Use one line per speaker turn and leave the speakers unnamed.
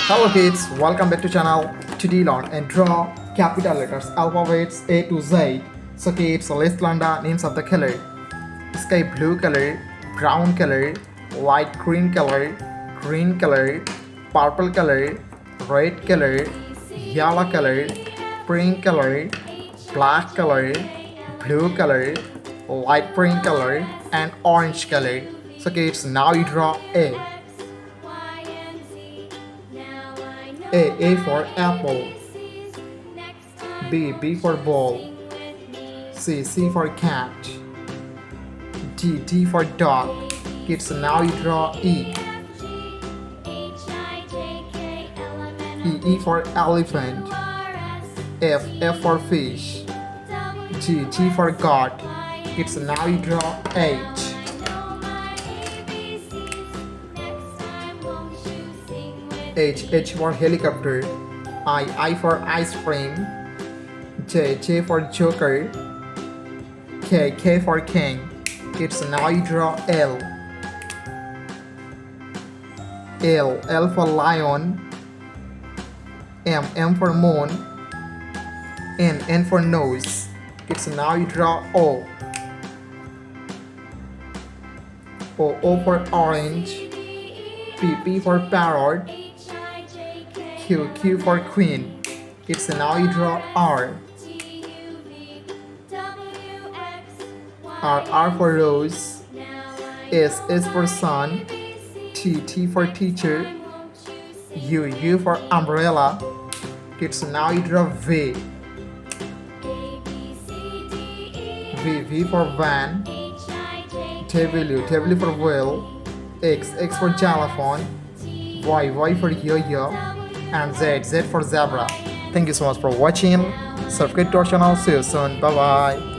Hello kids, welcome back to channel. Today learn and draw capital letters alphabets A to Z. So kids, let's learn the names of the color. Sky blue color, brown color, light green color, purple color, red color, yellow color, pink color, black color, blue color, light pink color, and orange color. So kids, now you draw A. A for apple. B for ball. C for cat. D for dog. Kids, now you draw E. E for elephant. F for fish. G for God. Kids, now you draw H. H for helicopter. I for ice cream. J for joker. K for king. Kids, now you draw L. L for lion. M for moon. N for nose. Kids, now you draw O. O for orange. P for parrot. Q for queen. Kids, now you draw R. R for rose. S for sun. T for teacher. U for umbrella. Kids, now you draw V. V for van. W for whale. X for xylophone. Y for yo-yo. And Z for zebra. Thank you so much for watching. Subscribe to our channel. See you soon. Bye bye.